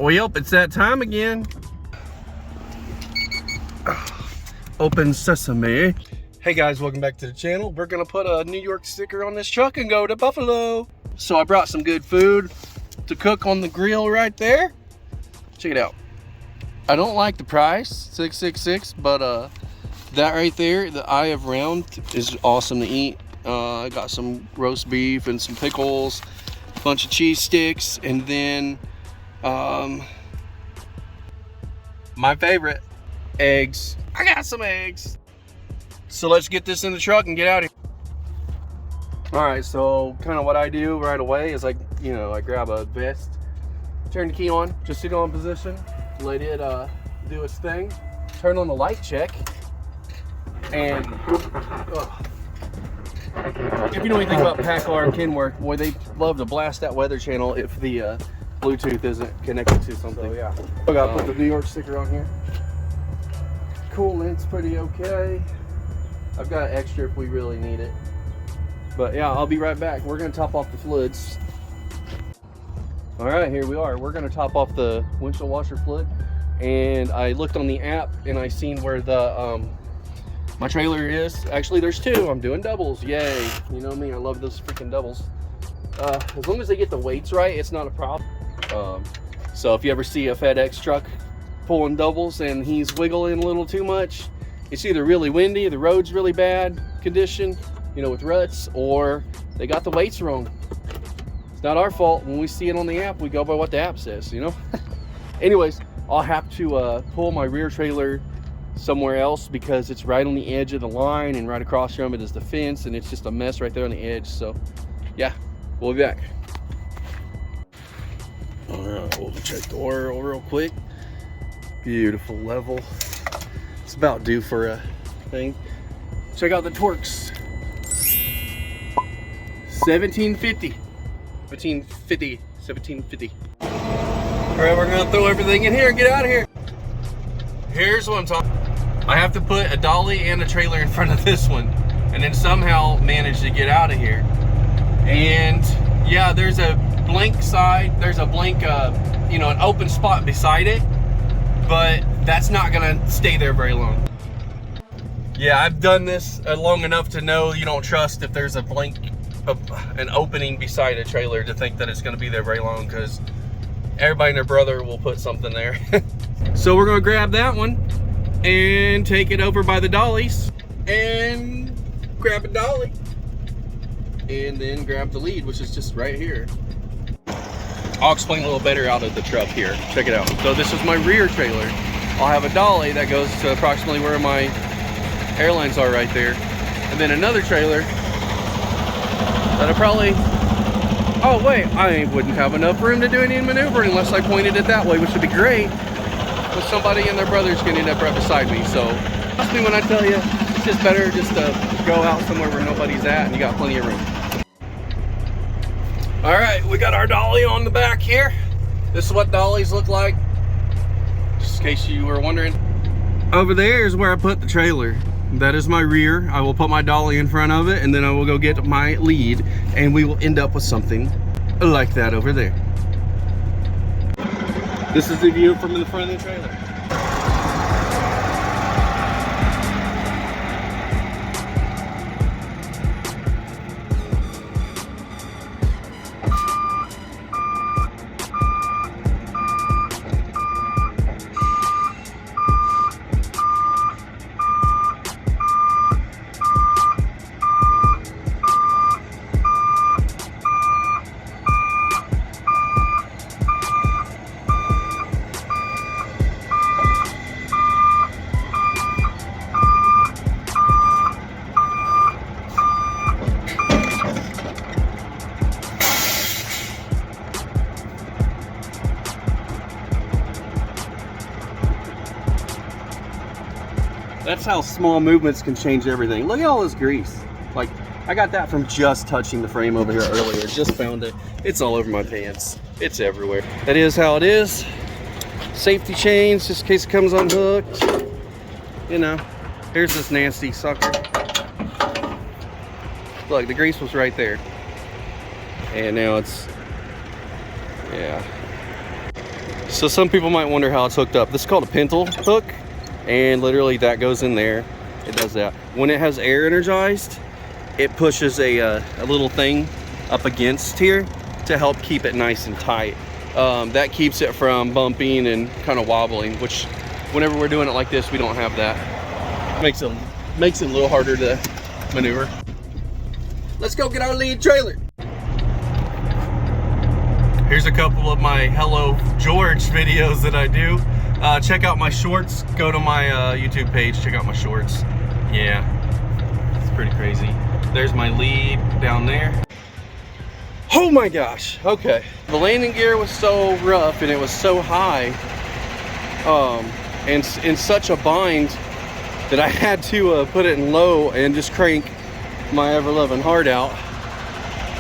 Well, yep, it's that time again. Open sesame. Hey guys, welcome back to the channel. We're gonna put a New York sticker on this truck and go to Buffalo. So I brought some good food to cook on the grill right there. Check it out. I don't like the price, $6.66, but that right there, the eye of round, is awesome to eat. I got some roast beef and some pickles, a bunch of cheese sticks, and then my favorite, eggs. I got some eggs. So let's get this in the truck and get out of here. All right, so kind of what I do right away is I grab a vest, turn the key on, just sit on position, let it do its thing, turn on the light check, and if you know anything about PACCAR and Kenworth, boy, they love to blast that weather channel if the Bluetooth isn't connected to something. So, yeah, I gotta put the New York sticker on here. Coolant's pretty okay. I've got extra if we really need it. But yeah, I'll be right back. We're gonna top off the fluids. All right, here we are. We're gonna top off the windshield washer fluid. And I looked on the app and I seen where the my trailer is. Actually, there's two. I'm doing doubles. Yay. You know me, I love those freaking doubles. As long as they get the weights right, it's not a problem. So if you ever see a FedEx truck pulling doubles and he's wiggling a little too much, it's either really windy, the road's really bad condition, with ruts, or they got the weights wrong. It's not our fault. When we see it on the app, we go by what the app says, Anyways, I'll have to pull my rear trailer somewhere else because it's right on the edge of the line, and right across from it is the fence, and it's just a mess right there on the edge. So yeah, we'll be back. All right, we'll check the oil real quick. Beautiful level. It's about due for a thing. Check out the Torx. 1750. 1750. All right, we're gonna throw everything in here and get out of here. Here's what I'm talking. I have to put a dolly and a trailer in front of this one, and then somehow manage to get out of here. And yeah, there's a blank side. There's a blank, an open spot beside it, but that's not gonna stay there very long. Yeah, I've done this long enough to know you don't trust if there's a blank, an opening beside a trailer to think that it's gonna be there very long, because everybody and their brother will put something there. So we're gonna grab that one and take it over by the dollies and grab a dolly and then grab the lead, which is just right here. I'll explain a little better out of the truck here. Check it out. So this is my rear trailer. I'll have a dolly that goes to approximately where my airlines are right there. And then another trailer that'll probably, oh wait, I wouldn't have enough room to do any maneuvering unless I pointed it that way, which would be great. But somebody and their brother's gonna end up right beside me. So trust me when I tell you, it's just better just to go out somewhere where nobody's at and you got plenty of room. All right, we got our dolly on the back here. This is what dollies look like, just in case you were wondering. Over there is where I put the trailer. That is my rear. I will put my dolly in front of it, and then I will go get my lead, and we will end up with something like that over there. This is the view from the front of the trailer. That's how small movements can change everything. Look at all this grease. Like, I got that from just touching the frame over here earlier. Just found it. It's all over my pants. It's everywhere. That is how it is. Safety chains, just in case it comes unhooked. Here's this nasty sucker. Look, the grease was right there. And now it's, yeah. So some people might wonder how it's hooked up. This is called a pintle hook, and literally that goes in there. It does that. When it has air energized, it pushes a little thing up against here to help keep it nice and tight. That keeps it from bumping and kind of wobbling, which whenever we're doing it like this, we don't have that. Makes it a little harder to maneuver. Let's go get our lead trailer. Here's a couple of my Hello George videos that I do. Check out my shorts. Go to my YouTube page, check out my shorts. Yeah, it's pretty crazy. There's my lead down there. Oh my gosh, okay. The landing gear was so rough and it was so high, and in such a bind that I had to put it in low and just crank my ever-loving heart out.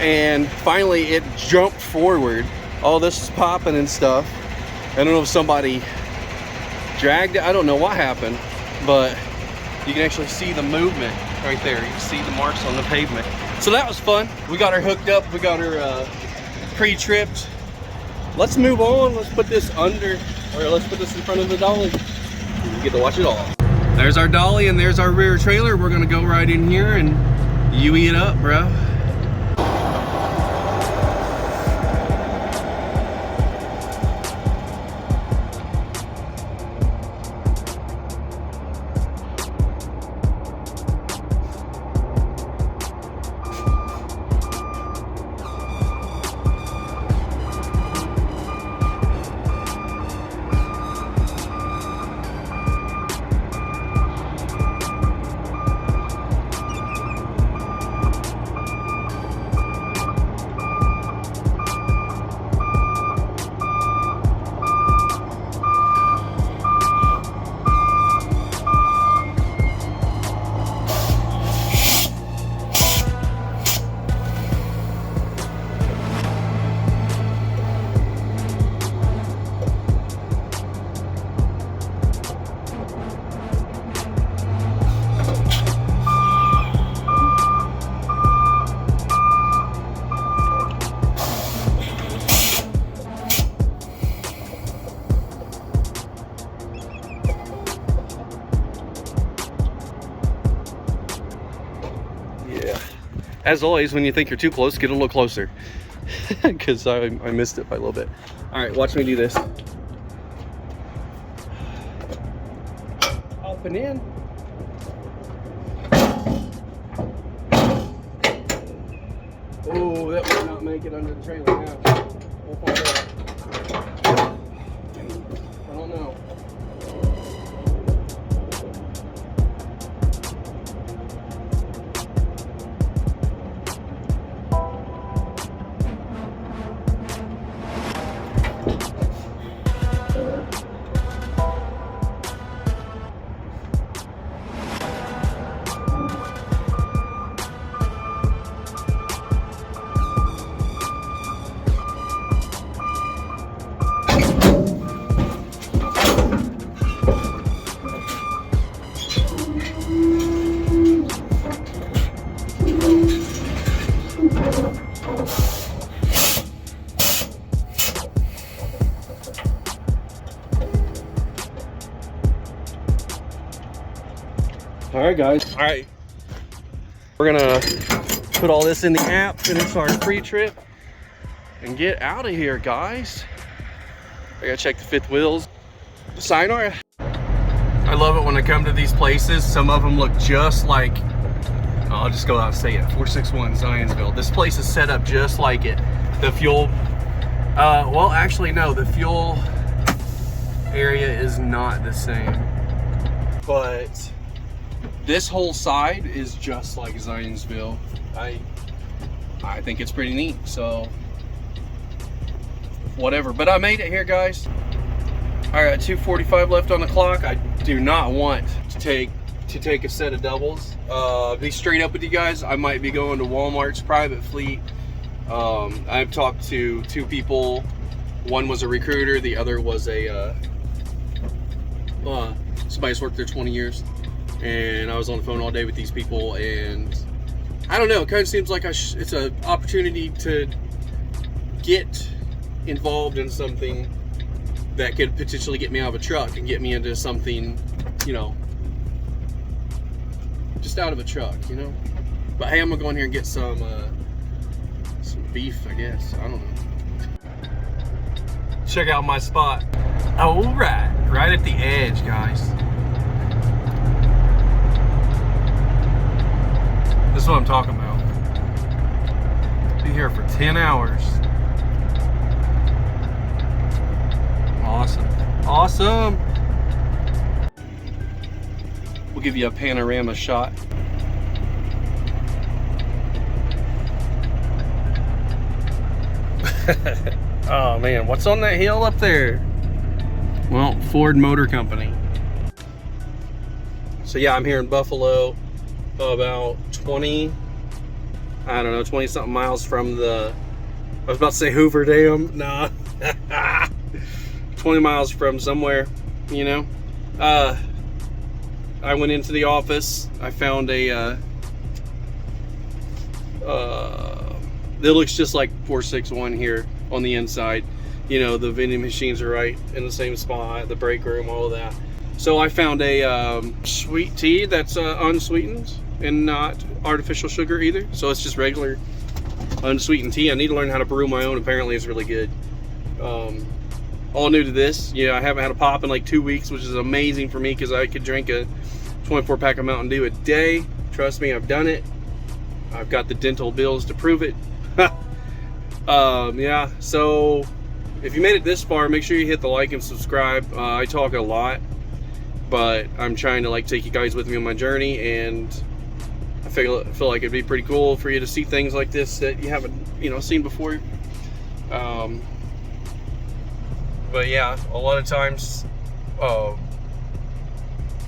And finally it jumped forward. All this is popping and stuff. I don't know if somebody dragged it. I don't know what happened, but you can actually see the movement right there. You can see the marks on the pavement. So that was fun. We got her hooked up. We got her pre-tripped. Let's move on. Let's put this under, or let's put this in front of the dolly. You get to watch it all. There's our dolly and there's our rear trailer. We're gonna go right in here and you eat it up, bro. As always, when you think you're too close, get a little closer. Because I missed it by a little bit. All right, watch me do this. Up and in. Oh, that would not make it under the trailer now. We'll find out. I don't know. All right, guys. All right, we're gonna put all this in the app, finish our pre-trip, and get out of here, guys. I gotta check the fifth wheels. Sayonara. I love it when I come to these places. Some of them look just like, I'll just go out and say it, 461 Zionsville. This place is set up just like it. The fuel, well, actually, no, the fuel area is not the same. But this whole side is just like Zionsville. I think it's pretty neat, so whatever. But I made it here, guys. I got 2:45 left on the clock. I do not want to take a set of doubles. Be straight up with you guys, I might be going to Walmart's private fleet. I've talked to two people. One was a recruiter, the other was a somebody's worked there 20 years. And I was on the phone all day with these people, and I don't know, it kind of seems like it's an opportunity to get involved in something that could potentially get me out of a truck and get me into something, you know, just out of a truck, you know. But hey, I'm gonna go in here and get some beef, I guess. I don't know. Check out my spot. All right at the edge, guys. This is what I'm talking about. Be here for 10 hours. Awesome. Awesome. We'll give you a panorama shot. Oh man, what's on that hill up there? Well, Ford Motor Company. So yeah, I'm here in Buffalo, about 20 something miles from the, I was about to say Hoover Dam. Nah. 20 miles from somewhere, you know. I went into the office. I found a it looks just like 461 here on the inside. You know, the vending machines are right in the same spot, the break room, all of that. So I found a sweet tea that's unsweetened and not artificial sugar either. So it's just regular unsweetened tea. I need to learn how to brew my own. Apparently it's really good. All new to this. Yeah, I haven't had a pop in like 2 weeks, which is amazing for me because I could drink a 24 pack of Mountain Dew a day. Trust me, I've done it. I've got the dental bills to prove it. Yeah, so if you made it this far, make sure you hit the like and subscribe. I talk a lot, but I'm trying to like take you guys with me on my journey, and I feel like it'd be pretty cool for you to see things like this that you haven't, you know, seen before. But yeah, a lot of times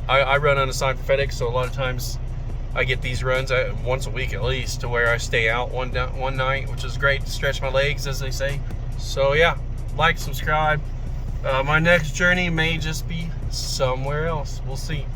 I run unassigned for FedEx, so a lot of times I get these runs once a week at least, to where I stay out one night, which is great to stretch my legs, as they say. So yeah, like, subscribe. My next journey may just be somewhere else. We'll see.